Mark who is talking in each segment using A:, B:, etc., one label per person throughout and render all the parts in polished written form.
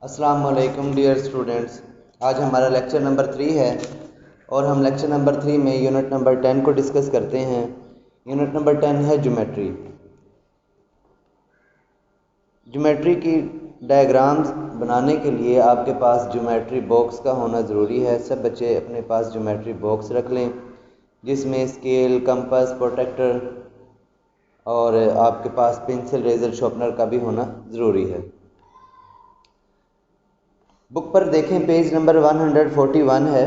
A: अस्सलाम वालेकुम dear students. आज हमारा लेक्चर नंबर 3 है और हम लेक्चर नंबर 3 में यूनिट नंबर 10 को डिस्कस करते हैं। यूनिट नंबर 10 है ज्योमेट्री। ज्योमेट्री की डायग्राम्स बनाने के लिए आपके पास ज्योमेट्री बॉक्स का होना ज़रूरी है। सब बच्चे अपने पास ज्योमेट्री बॉक्स रख लें जिसमें स्केल, कंपास, प्रोट्रैक्टर और आपके पास पेंसिल, रेजर, शार्पनर का भी होना ज़रूरी है। बुक पर देखें, पेज नंबर 141 है।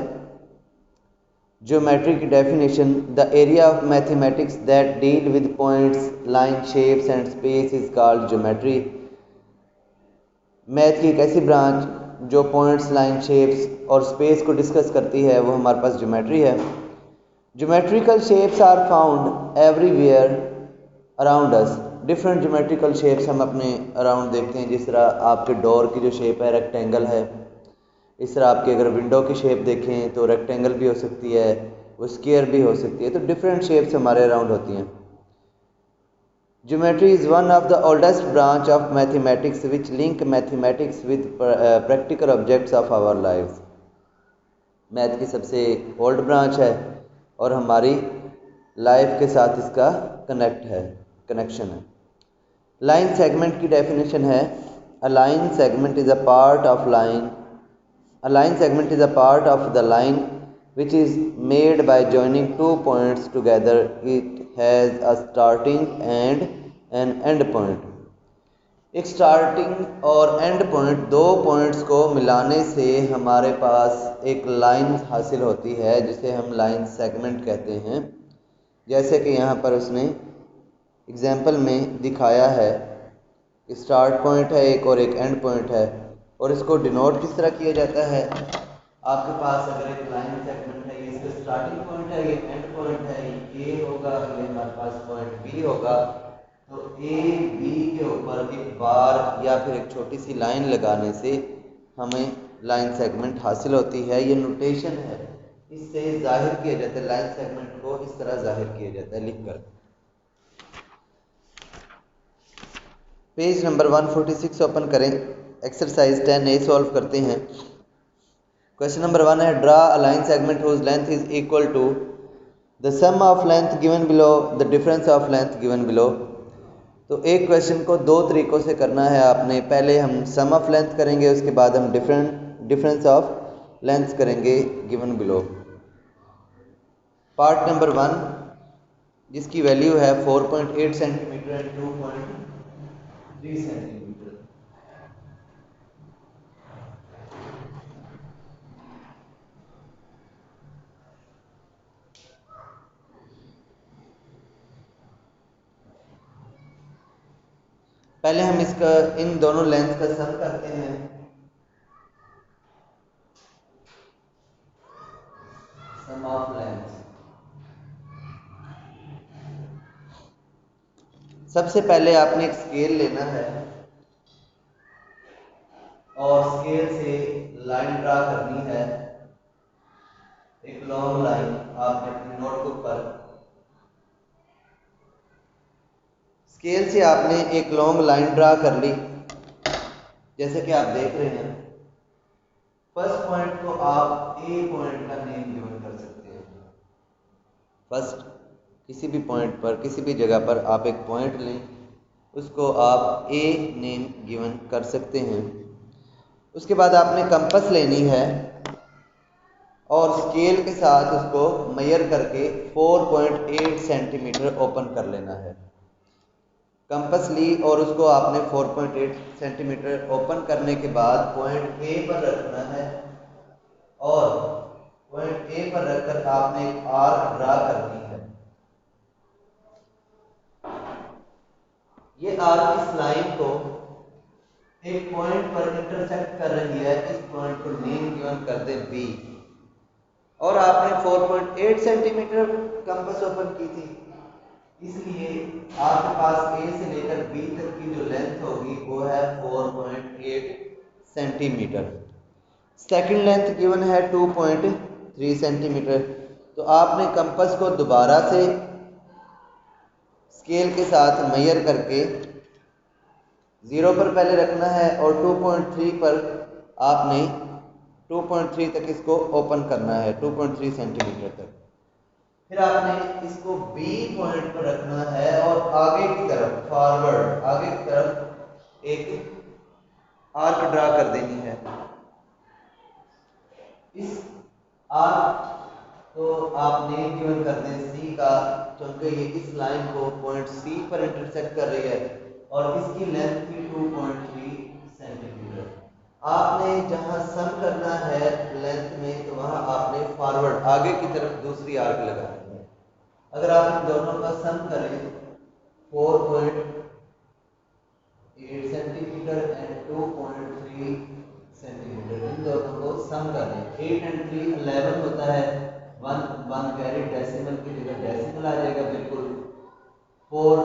A: ज्योमेट्री की definition: the area of mathematics that deal with points, line, shapes and space is called geometry. Math की एक ऐसी ब्रांच जो पॉइंट्स, लाइन, शेप्स और स्पेस को डिस्कस करती है वो हमारे पास ज्योमेट्री है। Geometrical shapes are found everywhere around us. Different geometrical shapes हम अपने अराउंड देखते हैं। जिस तरह आपके डोर की जो शेप है रेक्टेंगल है, इस तरह आपकी अगर विंडो की शेप देखें तो रेक्टेंगल भी हो सकती है, वो स्क्वायर भी हो सकती है। तो डिफरेंट शेप्स हमारे अराउंड होती हैं। Geometry is one of the oldest branch of mathematics which link mathematics with practical objects of our life. Math की सबसे ओल्ड ब्रांच है और हमारी लाइफ के साथ इसका कनेक्शन है। लाइन सेगमेंट की डेफिनेशन है: अ line segment is a part of line A line segment is a part of the line which is made by joining two points together. It has a starting and an end point. एक starting और and point, दो points को मिलाने से हमारे पास एक line हासिल होती है जिसे हम लाइन सेगमेंट कहते हैं। जैसे कि यहाँ पर उसने एग्जाम्पल में दिखाया है, स्टार्ट पॉइंट है एक और एक एंड पॉइंट है, और इसको डिनोट किस तरह किया जाता है। आपके पास अगर एक लाइन सेगमेंट है, ये इसका स्टार्टिंग पॉइंट है, ये एंड पॉइंट है, ये ए होगा, ये हमारे पास पॉइंट बी होगा। तो ए बी के ऊपर एक बार या फिर एक छोटी सी लाइन लगाने से हमें लाइन सेगमेंट हासिल होती है। ये नोटेशन है, इससे जाहिर किया जाता है, लाइन सेगमेंट को इस तरह जाहिर किया जाता है लिखकर। पेज नंबर 146 ओपन करें, एक्सरसाइज 10A सॉल्व करते हैं। क्वेश्चन नंबर 1 है: draw a line segment whose length is equal to the sum of length given below the difference of length given below. तो एक क्वेश्चन को दो तरीक़ों से करना है आपने। पहले हम सम ऑफ लेंथ करेंगे, उसके बाद हम डिफरेंस ऑफ लेंथ करेंगे गिवन बिलो। पार्ट नंबर 1 जिसकी वैल्यू है 4.8 सेंटीमीटर एंड 2.3 सेंटीमीटर। पहले हम इसका इन दोनों लेंथ का सम करते हैं। सम ऑफ लेंथ, सबसे पहले आपने एक स्केल लेना है और स्केल से लाइन ड्रा करनी है, एक लॉन्ग लाइन। आपने अपनी नोटबुक पर स्केल से आपने एक लॉन्ग लाइन ड्रा कर ली, जैसे कि आप देख रहे हैं। फर्स्ट पॉइंट को आप ए पॉइंट का नेम गिवन कर सकते हैं। फर्स्ट किसी भी पॉइंट पर, किसी भी जगह पर आप एक पॉइंट लें, उसको आप ए नेम गिवन कर सकते हैं। उसके बाद आपने कंपास लेनी है और स्केल के साथ उसको मेजर करके 4.8 सेंटीमीटर ओपन कर लेना है। कंपास ली और उसको आपने 4.8 सेंटीमीटर ओपन करने के बाद पॉइंट ए पर रखना है और पॉइंट ए पर रखकर आपने एक आर्क ड्रा करनी है। ये आर्क इस लाइन को एक पॉइंट पर इंटरसेक्ट कर रही है। इस पॉइंट को नेम गिवन कर दे बी, और आपने 4.8 सेंटीमीटर कंपास ओपन की थी, इसलिए आपके पास ए से लेकर बी तक की जो लेंथ होगी वो है 4.8 सेंटीमीटर। सेकंड लेंथ गिवन है 2.3 सेंटीमीटर। तो आपने कंपास को दोबारा से स्केल के साथ मेजर करके 0 पर पहले रखना है और 2.3 पर आपने 2.3 तक इसको ओपन करना है, 2.3 सेंटीमीटर तक। फिर आपने इसको बी पॉइंट पर रखना है और आगे की तरफ फॉरवर्ड, आगे की तरफ एक आर्क ड्रा कर देनी है। इस आर्क तो आपने गिवन कर दें सी का, क्योंकि ये इस लाइन को पॉइंट सी पर इंटरसेक्ट कर रही है और इसकी लेंथ थी 2.3 सेंटीमीटर। आपने जहां सम करना है लेंथ में, तो वहां आपने फॉरवर्ड आगे की तरफ दूसरी आर्क लगानी है। अगर आप इन दोनों का सम करें 4.8 सेंटीमीटर एंड 2.3 सेंटीमीटर, इन दोनों को सम करें, 8 एंड 3 11 होता है, 1 कैरी डेसिमल की जगह डेसिमल आ जाएगा बिल्कुल, 4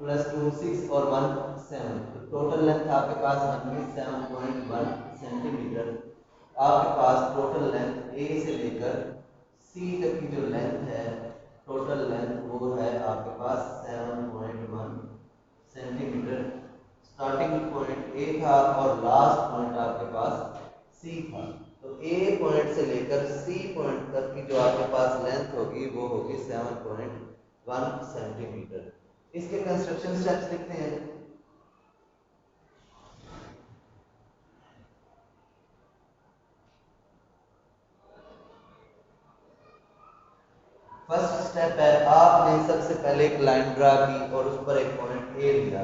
A: + 2 6 और 1 7, तो टोटल लेंथ आपके पास बन गई 7.1 सेंटीमीटर। आपके पास टोटल लेंथ ए से लेकर सी तक की जो लेंथ है, टोटल लेंथ वो है आपके पास 7.1 सेंटीमीटर। स्टार्टिंग पॉइंट ए था और लास्ट पॉइंट आपके पास सी था, तो ए पॉइंट से लेकर सी पॉइंट तक की जो आपके पास लेंथ होगी वो होगी 7.1 सेंटीमीटर। इसके कंस्ट्रक्शन स्टेप्स लिखते हैं। फर्स्ट स्टेप है, आपने सबसे पहले एक लाइन ड्रा की और उस पर एक पॉइंट ए लिया।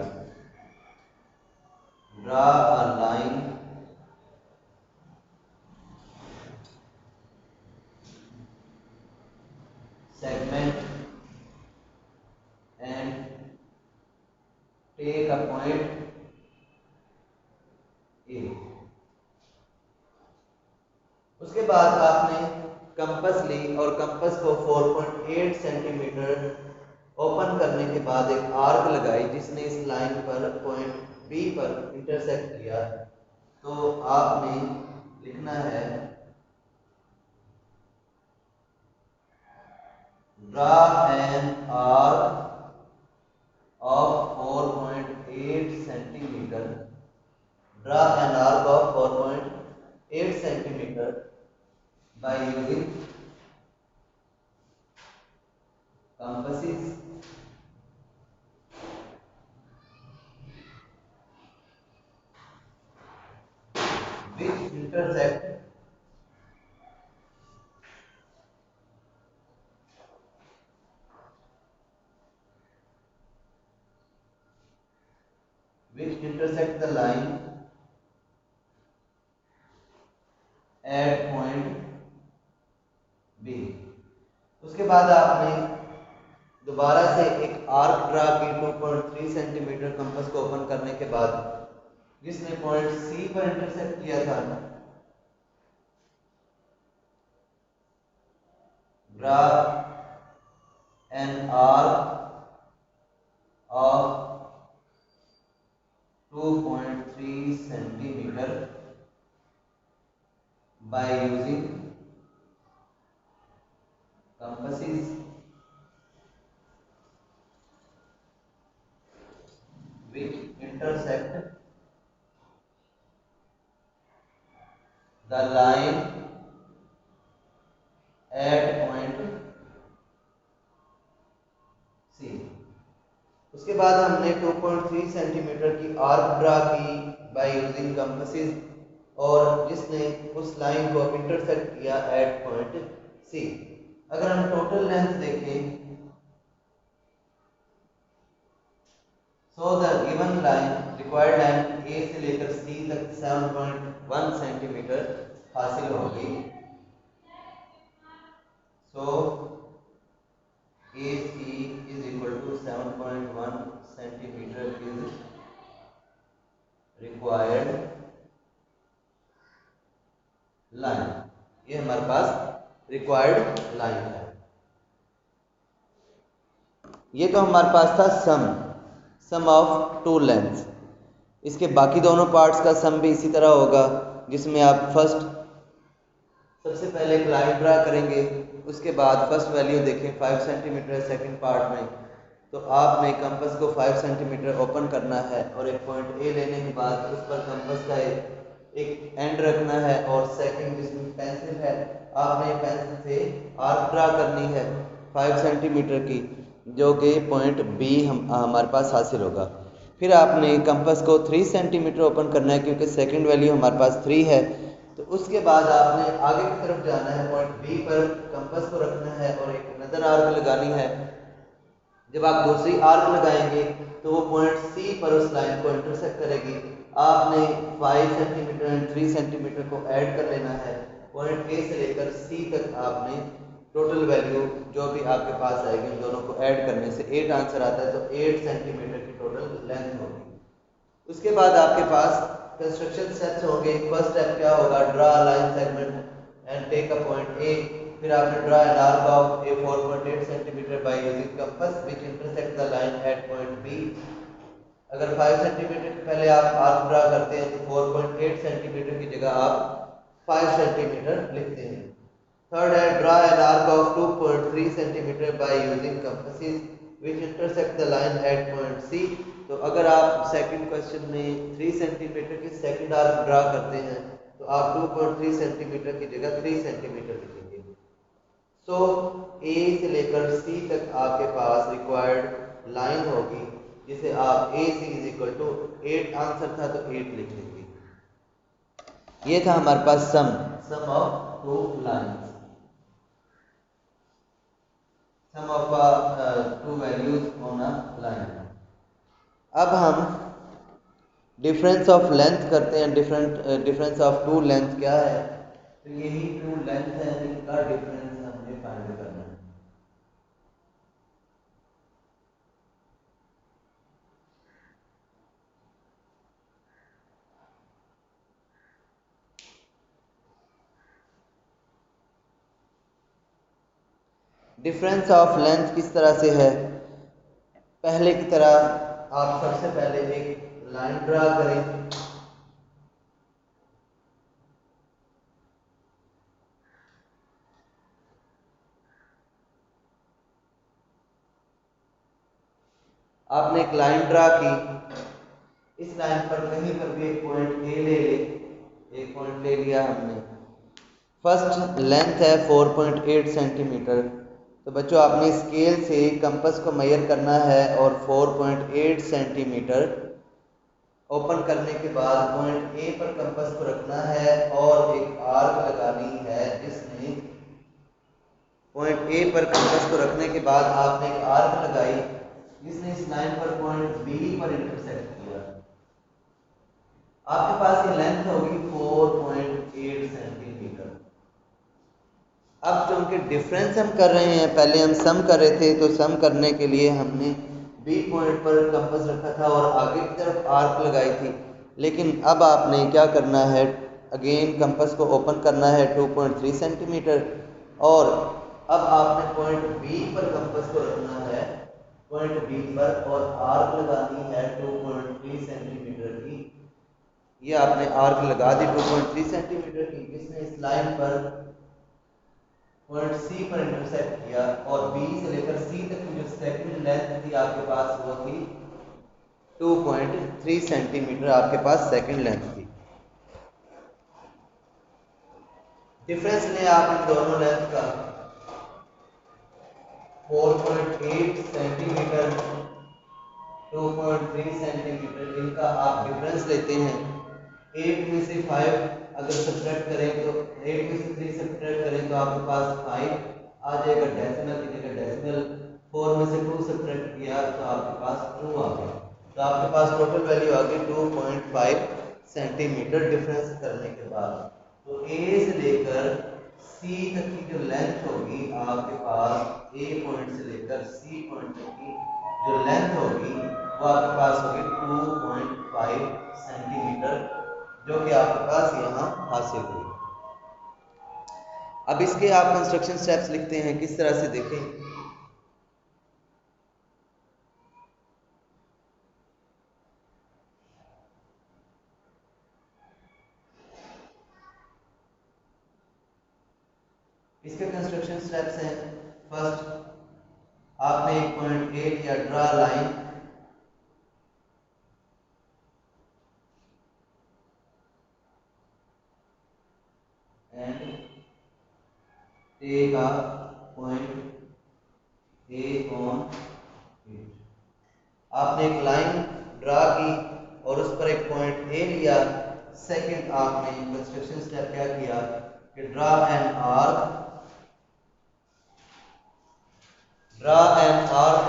A: Draw a line segment and take a point A। उसके बाद आपने कंपास ली और कंपास को 4.8 सेंटीमीटर ओपन करने के बाद एक आर्क लगाई जिसने इस लाइन पर पॉइंट बी पर इंटरसेक्ट किया। तो आपने लिखना है draw an arc of 4.8 centimeter, draw an arc of 4.8 centimeter by using compasses which intersect the line at point B। उसके बाद आपने दोबारा से एक आर्क ड्रा की 2.3 सेंटीमीटर कंपास को ओपन करने के बाद, जिसने पॉइंट सी पर इंटरसेक्ट किया था। Draw an arc of 2.3 centimeter by using compasses which intersect the line at point C। उसके बाद हमने 2.3 सेंटीमीटर की आर्क ड्रा की बाय यूजिंग कंपासेस, और जिसने उस लाइन को इंटरसेक्ट किया एट पॉइंट सी। अगर हम टोटल लेंथ देखें, so the given line required line A से लेकर सी तक 7.1 सेंटीमीटर हासिल होगी। सो AC is equal to 7.1 centimeter is required line। ये हमारे पास रिक्वायर्ड लाइन है। ये तो हमारे पास था सम ऑफ टू लेंथ। इसके बाकी दोनों पार्ट्स का सम भी इसी तरह होगा, जिसमें आप फर्स्ट सबसे पहले लाइन ड्रा करेंगे, उसके बाद फर्स्ट वैल्यू देखें 5 सेंटीमीटर है सेकंड पार्ट में, तो आपने कंपास को 5 सेंटीमीटर ओपन करना है और एक पॉइंट ए लेने के बाद उस पर कंपास का एक एंड रखना है और सेकंड जिसमें पेंसिल है आपने पेंसिल से आर्क ड्रा करनी है 5 सेंटीमीटर की, जो कि पॉइंट बी हमारे पास हासिल होगा। फिर आपने कंपास को 3 सेंटीमीटर ओपन करना है क्योंकि सेकंड वैल्यू हमारे पास 3 है। तो उसके बाद आपने आगे की तरफ जाना है, पॉइंट बी पर कंपास को रखना है और एक नजर आर्क लगानी है। जब आप दूसरी आर्क लगाएंगे तो वो पॉइंट सी पर उस लाइन को इंटरसेक्ट करेगी। आपने 5 सेंटीमीटर एंड 3 सेंटीमीटर को ऐड कर लेना है। पॉइंट ए से लेकर सी तक आपने टोटल वैल्यू जो भी आपके पास आएगी उन दोनों को ऐड करने से 8 आंसर आता है, तो 8 सेंटीमीटर की टोटल लेंथ होगी। उसके बाद आपके पास कंस्ट्रक्शन स्टेप्स होंगे। फर्स्ट स्टेप क्या होगा, draw line segment and take a point A. फिर आपने draw an arc of a 4.8 centimetre by using compass which intersect the line at point B. अगर 5 सेंटीमीटर के पहले आप आर्क ड्रा करते हैं तो 4.8 सेंटीमीटर की जगह आप 5 सेंटीमीटर लिखते हैं। थर्ड है draw an arc of 2.3 centimetre by using compasses which intersect the line at point C. तो अगर आप सेकंड क्वेश्चन में 3 सेंटीमीटर की सेकंड आर्क ड्रा करते हैं तो आप 2.3 सेंटीमीटर की जगह 3 सेंटीमीटर लिखेंगे। सो ए से लेकर सी तक आपके पास रिक्वायर्ड लाइन होगी जिसे आप A C is equal to 8 answer था तो 8 लिख लेंगे। ये था हमारे पास sum of two lines, sum of two values on a line. अब हम डिफरेंस ऑफ लेंथ करते हैं। डिफरेंस ऑफ टू लेंथ क्या है, तो यही टू लेंथ है, इनका डिफरेंस हमने फाइंड करना है। डिफरेंस ऑफ लेंथ किस तरह से है, पहले की तरह आप सबसे पहले एक लाइन ड्रा करें। आपने एक लाइन ड्रा की, इस लाइन पर कहीं पर भी एक पॉइंट ए ले ले, एक पॉइंट ले लिया हमने। फर्स्ट लेंथ है 4.8 सेंटीमीटर। तो बच्चों आपने स्केल से कंपास को मेजर करना है और 4.8 सेंटीमीटर ओपन करने के बाद पॉइंट ए पर कंपास को रखना है और एक आर्क लगानी है जिसमें पॉइंट ए पर कंपास को रखने के बाद आपने एक आर्क लगाई जिसने इस लाइन पर पॉइंट बी पर इंटरसेक्ट किया। आपके पास ये लेंथ होगी 4.8 सेंटीमीटर। अब चूंकि डिफरेंस हम कर रहे हैं, पहले हम सम कर रहे थे तो सम करने के लिए हमने बी पॉइंट पर कंपास रखा था और आगे की तरफ आर्क लगाई थी। लेकिन अब आपने क्या करना है, अगेन कंपास को ओपन करना है 2.3 सेंटीमीटर और अब आपने पॉइंट बी पर कंपास को रखना है, पॉइंट बी पर, और आर्क लगानी है 2.3 सेंटीमीटर की। ये आपने आर्क लगा दी 2.3 सेंटीमीटर की जिसने इस लाइन पर पॉइंट सी पर इंटरसेक्ट किया और बी से लेकर सी तक की जो सेकंड लेंथ थी आपके पास वो थी 2.3 सेंटीमीटर आपके पास सेकंड लेंथ थी। डिफरेंस लें आप इन दोनों लेंथ का 4.8 सेंटीमीटर 2.3 सेंटीमीटर, इनका आप डिफरेंस लेते हैं। 8 में से 5 अगर सब्ट्रैक्ट करें तो 8 में से 3 सब्ट्रैक्ट करें तो आपके पास 5 आ जाएगा डेसिमल की जगह डेसिमल। 4 में से 2 सब्ट्रैक्ट किया तो आपके पास 2 आ गया। तो आपके पास टोटल वैल्यू आ गई 2.5 सेंटीमीटर डिफरेंस करने के बाद। तो ए से लेकर सी तक की जो लेंथ होगी आपके पास, ए पॉइंट से लेकर सी पॉइंट तक की जो लेंथ होगी वो आपके पास होगी 2.5 सेंटीमीटर, जो कि आपके पास यहाँ हासिल हुई। अब इसके आप कंस्ट्रक्शन स्टेप्स लिखते हैं, किस तरह से देखें। इसके कंस्ट्रक्शन स्टेप्स हैं, फर्स्ट आपने एक पॉइंट ए लिया, draw line and take a point A on it. आपने एक लाइन ड्रा की और उस पर एक पॉइंट ए लिया। सेकंड आपने कंस्ट्रक्शन स्टेप क्या किया कि draw an arc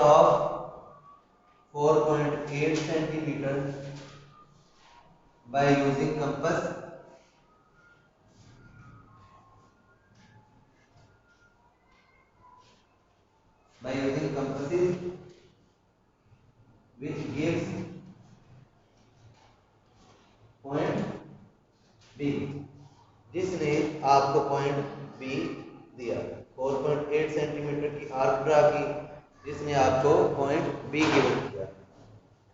A: of 4.8 centimetre by using compass compasses which gives point B, जिसने आपको पॉइंट बी दिया। 4.8 सेंटीमीटर की आर्क ड्रा की जिसने आपको पॉइंट बी गिवन किया।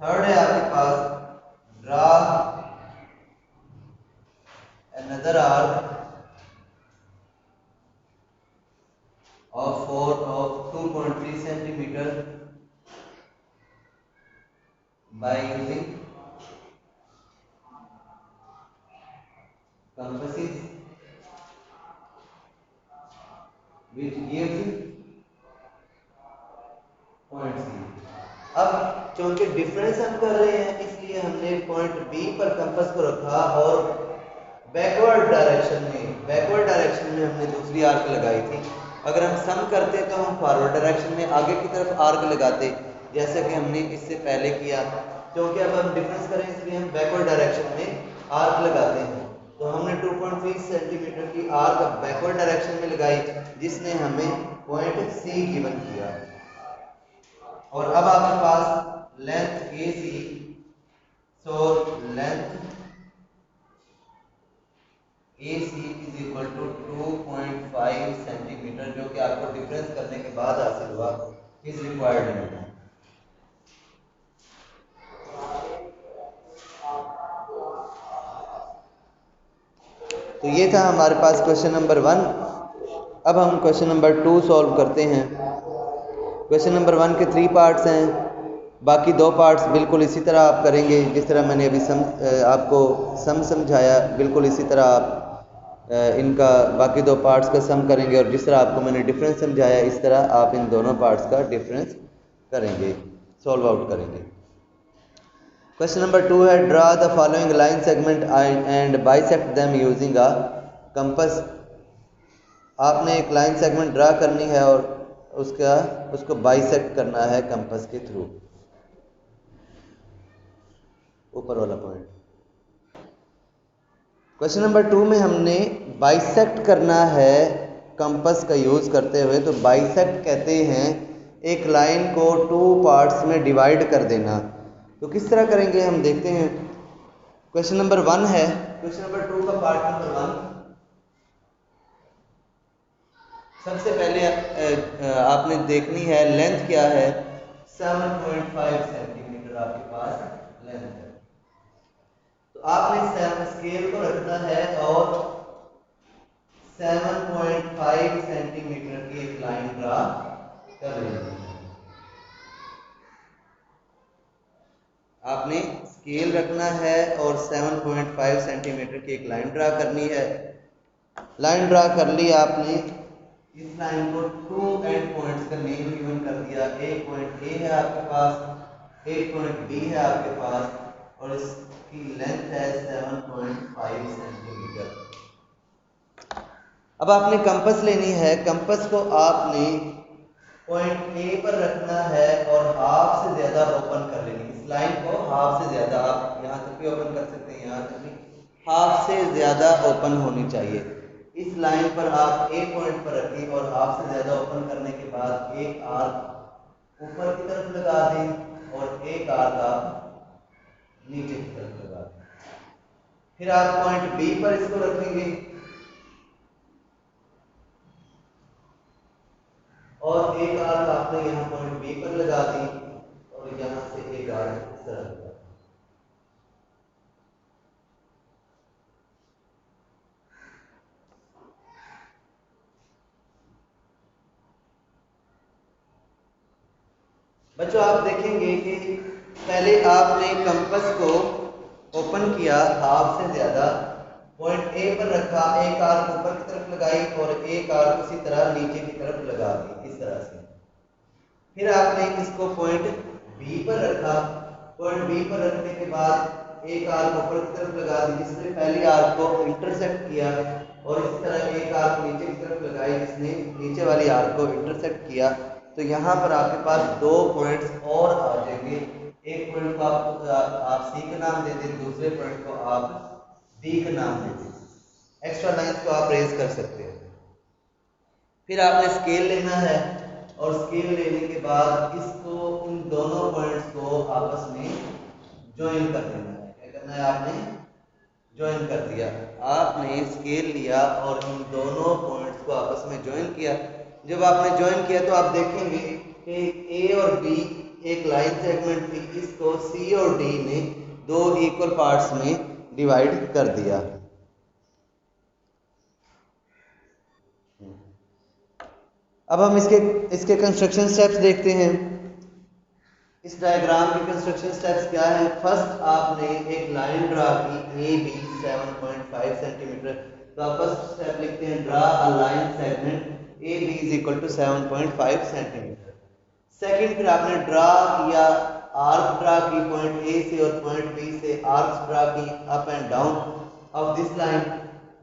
A: थर्ड है आपके पास draw another arc of 2.3 centimeter by using compasses which gives point C. अब चूंकि डिफरेंस हम कर रहे हैं इसलिए हमने पॉइंट बी पर कंपास को रखा और बैकवर्ड डायरेक्शन में हमने दूसरी आर्क लगाई थी। अगर हम सम करते तो हम फॉरवर्ड डायरेक्शन में आगे की तरफ आर्क लगाते जैसे कि हमने इससे पहले किया। क्योंकि अब हम डिफरेंस करें इसलिए हम बैकवर्ड डायरेक्शन में आर्क लगाते हैं। तो हमने 2.3 सेंटीमीटर की आर्क बैकवर्ड डायरेक्शन में लगाई जिसने हमें पॉइंट सी गिवन किया। और अब आपके पास length A C, so length A C is equal to 2.5 centimetre जो कि आपको डिफरेंस करने के बाद हासिल हुआ इज रिक्वायर्ड लिमिट। तो ये था हमारे पास क्वेश्चन नंबर 1। अब हम क्वेश्चन नंबर 2 सॉल्व करते हैं। क्वेश्चन नंबर 1 के 3 पार्ट्स हैं, बाकी 2 पार्ट्स बिल्कुल इसी तरह आप करेंगे जिस तरह मैंने अभी आपको समझाया। बिल्कुल इसी तरह आप इनका बाकी 2 पार्ट्स का सम करेंगे और जिस तरह आपको मैंने डिफरेंस समझाया इस तरह आप इन दोनों पार्ट्स का डिफरेंस करेंगे, सॉल्व आउट करेंगे। क्वेश्चन नंबर 2 है draw the following line segment and bisect them using a compass. आपने एक लाइन सेगमेंट ड्रा करनी है और उसको बाइसेक्ट करना है कंपास के थ्रू, ऊपर वाला पॉइंट। क्वेश्चन नंबर 2 में हमने बाइसेक्ट करना है कंपास का यूज करते हुए। तो बाइसेक्ट कहते हैं एक लाइन को 2 पार्ट्स में डिवाइड कर देना। तो किस तरह करेंगे हम देखते हैं। क्वेश्चन नंबर 1 है, क्वेश्चन नंबर 2 का पार्ट नंबर 1। सबसे पहले आपने देखनी है लेंथ क्या है। 7.5 सेंटीमीटर आपके पास लेंथ है। तो आपने स्केल को रखना है और 7.5 सेंटीमीटर की एक लाइन ड्रा कर लेनी है। आपने स्केल रखना है और 7.5 सेंटीमीटर की एक लाइन ड्रा करनी है। लाइन ड्रा कर ली आपने। इस लाइन को 2 एंड पॉइंट्स का नेम गिवन कर दिया। एक पॉइंट ए है आपके पास, एक पॉइंट बी है आपके पास और इसकी लेंथ है 7.5 सेंटीमीटर। अब आपने कंपास लेनी है। कंपास को आपने पॉइंट ए पर रखना है और हाफ से ज्यादा ओपन कर लेनी। इस लाइन को हाफ से ज्यादा, आप यहाँ तक भी ओपन कर सकते हैं, यहाँ तक भी हाफ से ज्यादा ओपन होनी चाहिए। इस लाइन पर आप एक पॉइंट पर रखें और हाफ से ज्यादा ओपन करने के बाद एक आर्क ऊपर की तरफ लगा दें और एक आर्क आप नीचे की तरफ लगा दें। फिर आप पॉइंट बी पर इसको रखेंगे और एक आर्क आपने यहाँ पॉइंट बी पर लगा दी और यहाँ से एक आर्क इस तरह लगा। बच्चों आप देखेंगे कि पहले आपने कंपास को ओपन किया हाफ से ज़्यादा, पॉइंट ए पर रखा, एक आर्क ऊपर की तरफ लगाई और एक आर्क उसी तरह नीचे की तरफ लगा दी इस तरह से। फिर आपने इसको पॉइंट बी पर रखा, पॉइंट बी पर रखने के बाद एक आर्क ऊपर की तरफ लगा दी जिसने पहली आर्क को इंटरसेक्ट किया और इसी तरह एक आर्क नीचे की तरफ लगाई जिसने नीचे वाली आर्क को इंटरसेक्ट किया। तो यहाँ पर आपके पास दो पॉइंट्स और आ जाएंगे। एक पॉइंट को आप सी का नाम दे दें, दूसरे पॉइंट को आप डी का नाम दे दें। एक्स्ट्रा लाइंस को आप रेज कर सकते हैं। फिर आपने स्केल लेना है और स्केल लेने के बाद इसको इन दोनों पॉइंट्स को आपस में ज्वाइन कर देना है। क्या करना है आपने? ज्वाइन कर दिया। आपने स्केल लिया और इन दोनों पॉइंट्स को आपस में ज्वाइन किया। जब आपने ज्वाइन किया तो आप देखेंगे कि ए और बी एक लाइन सेगमेंट थी, इसको सी और डी ने दो इक्वल पार्ट्स में डिवाइड कर दिया। अब हम इसके कंस्ट्रक्शन स्टेप्स देखते हैं। इस डायग्राम के कंस्ट्रक्शन स्टेप्स क्या है? फर्स्ट आपने एक लाइन ड्रा की ए बी 7.5 सेंटीमीटर। तो आप फर्स्ट स्टेप लिखते हैं draw a line segment A B is equal to 7.5 centimetre. Second फिर आपने ड्रा किया, आर्क ड्रा की पॉइंट ए से और पॉइंट बी से आर्क्स ड्रा की up and down of this line.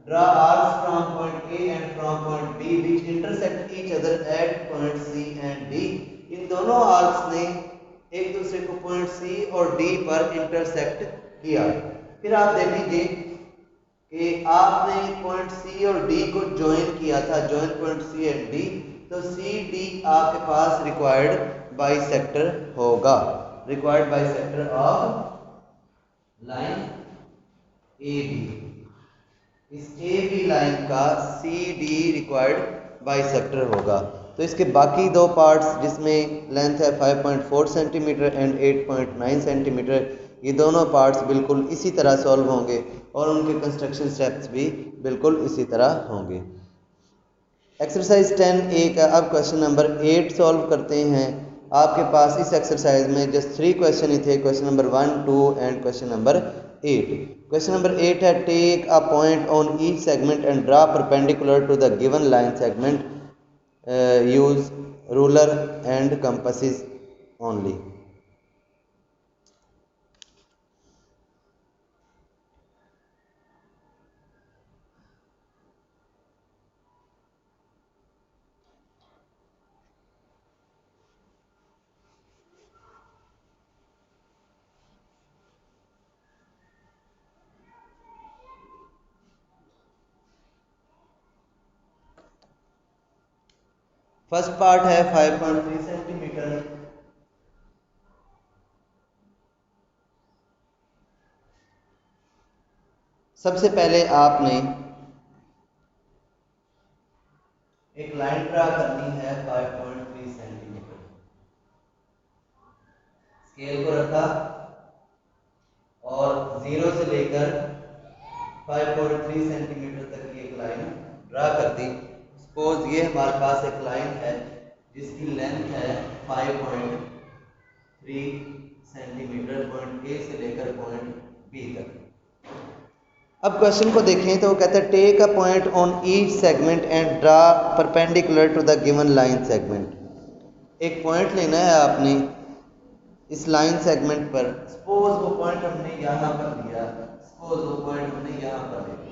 A: Draw arcs from point A and from point B which intersect each other at point C and D. इन दोनों arcs ने एक दूसरे को पॉइंट सी और डी पर इंटरसेक्ट किया। फिर आप देखेंगे कि आपने पॉइंट सी और डी को ज्वाइन किया था, join point C and D. तो सी डी आपके पास रिक्वायर्ड बाइसेक्टर होगा, required bisector of line A B. इस ए बी लाइन का सी डी रिक्वायर्ड बाइसेक्टर होगा। तो इसके बाकी दो पार्ट्स जिसमें लेंथ है 5.4 सेंटीमीटर एंड 8.9 सेंटीमीटर, ये दोनों पार्ट्स बिल्कुल इसी तरह सॉल्व होंगे और उनके कंस्ट्रक्शन स्टेप्स भी बिल्कुल इसी तरह होंगे। एक्सरसाइज 10A का अब क्वेश्चन नंबर 8 सॉल्व करते हैं। आपके पास इस एक्सरसाइज में जस्ट 3 क्वेश्चन ही थे, question number 1, 2 and question number 8। Question number 8 है take a point on each segment and draw perpendicular to the given line segment, use ruler and compasses only. First part है 5.3 centimetre. सबसे पहले आपने एक line draw करनी है 5.3 centimetre. Scale को रखा और 0 से लेकर 5.3 सेंटीमीटर तक की एक लाइन ड्रा कर दी। सपोज ये हमारे पास एक लाइन है जिसकी लेंथ है 5.3 सेंटीमीटर, पॉइंट ए से लेकर पॉइंट बी तक। अब क्वेश्चन को देखें तो वो कहता है take a point on each segment and draw perpendicular to the given line segment. एक पॉइंट लेना है आपने इस लाइन सेगमेंट पर। सपोज वो पॉइंट हमने यहाँ पर लिया, सपोज वो पॉइंट हमने यहाँ पर ले लिया।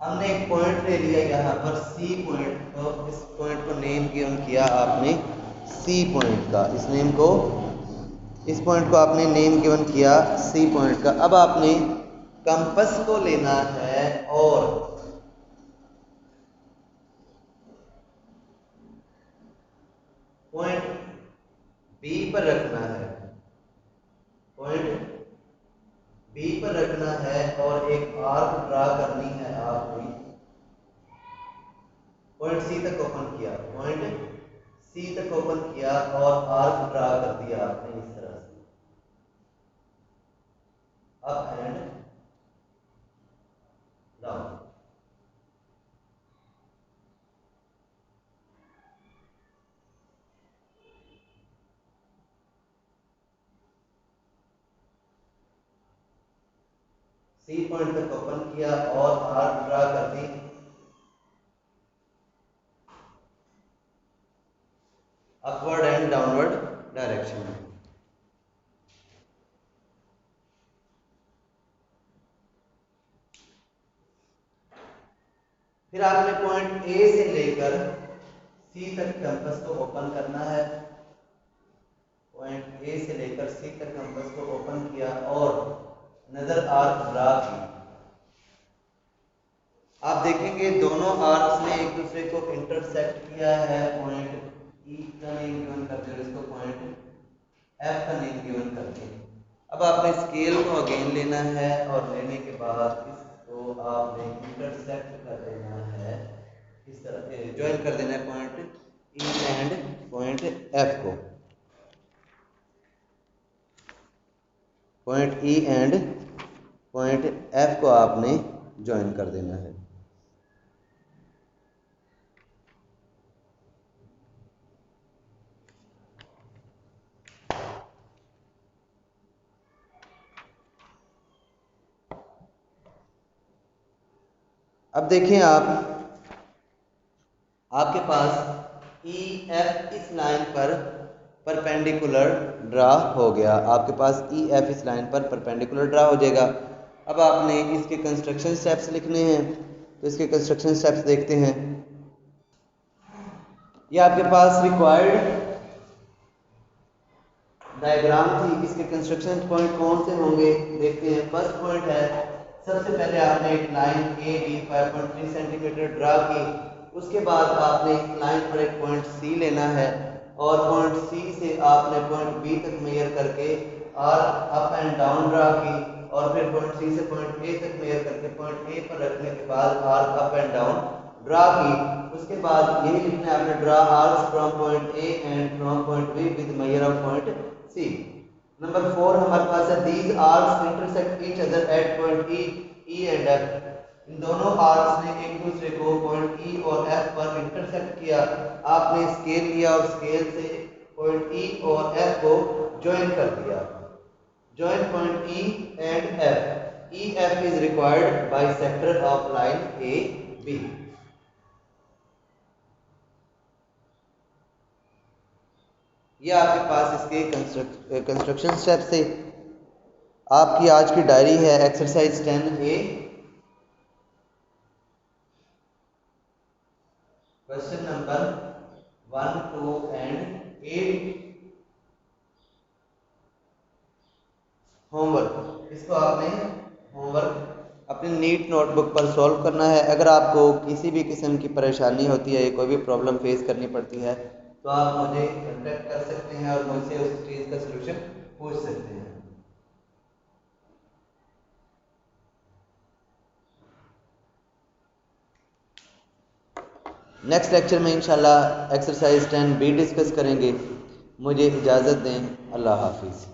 A: हमने एक पॉइंट ले लिया यहाँ पर सी पॉइंट, तो इस पॉइंट को नेम किया आपने सी पॉइंट का। इस पॉइंट को आपने नेम गिवन किया सी पॉइंट का। अब आपने कंपास को लेना है और पॉइंट बी पर रखना है, पॉइंट बी पर रखना है और एक आर्क ड्रा करनी है आपने। पॉइंट सी तक ओपन किया, पॉइंट सी तक ओपन किया और आर्क ड्रा कर दिया आपने इस तरह से, up and down. C point तक ओपन किया और आर्क ड्रा कर दी। अपवर्ड एंड डाउनवर्ड डायरेक्शन में। फिर आपने पॉइंट ए से लेकर सी तक कंपास को ओपन करना है। पॉइंट ए से लेकर सी तक कंपास को ओपन किया और नजर आर्क ड्रा की। आप देखेंगे दोनों आर्क्स ने एक दूसरे को इंटरसेक्ट किया है। पॉइंट ई का नेम गिवन करते हैं, इसको पॉइंट एफ का नेम गिवन करते हैं। अब आपने स्केल को अगेन लेना है और लेने के बाद इसको आपने इंटरसेक्ट कर देना है, इस तरह ज्वाइन कर देना है point E and point F को। Point E and point F को आपने ज्वाइन कर देना है। अब देखें आपके पास ई एफ इस लाइन पर परपेंडिकुलर ड्रा हो गया। आपके पास ई एफ इस लाइन पर परपेंडिकुलर ड्रा हो जाएगा। अब आपने इसके कंस्ट्रक्शन स्टेप्स लिखने हैं, तो इसके कंस्ट्रक्शन स्टेप्स देखते हैं। ये आपके पास रिक्वायर्ड डायग्राम थी। इसके कंस्ट्रक्शन पॉइंट कौन से होंगे देखते हैं। फर्स्ट पॉइंट है, सबसे पहले आपने एक line A B 5.3 centimetre draw की। उसके बाद आपने इस लाइन पर एक पॉइंट सी लेना है और पॉइंट सी से आपने पॉइंट बी तक मेजर करके arc up and down draw की और फिर पॉइंट सी से पॉइंट ए तक मेजर करके पॉइंट ए पर रखने के बाद arc up and down draw की। उसके बाद यही लिखना है आपने, draw arcs from point A and from point B with measure of point C. Number 4 हमारे पास है, these arcs intersect each other at point E and F. इन दोनों आर्क्स ने एक दूसरे को पॉइंट ई और एफ पर इंटरसेक्ट किया। आपने स्केल लिया और स्केल से पॉइंट ई और एफ को ज्वाइन कर दिया। Join point E and F. E F is required bisector of line A B. ये आपके पास इसके कंस्ट्रक्शन स्टेप से आपकी आज की डायरी है exercise 10A। Question number 1, 2 and 8 homework. इसको आपने होमवर्क अपनी नीट नोटबुक पर सॉल्व करना है। अगर आपको किसी भी किस्म की परेशानी होती है, कोई भी प्रॉब्लम फेस करनी पड़ती है, तो आप मुझे कांटेक्ट कर सकते हैं और मुझसे उस चीज़ का सलूशन पूछ सकते हैं। नेक्स्ट लेक्चर में इंशाल्लाह एक्सरसाइज 10B डिस्कस करेंगे। मुझे इजाज़त दें। अल्लाह हाफिज़।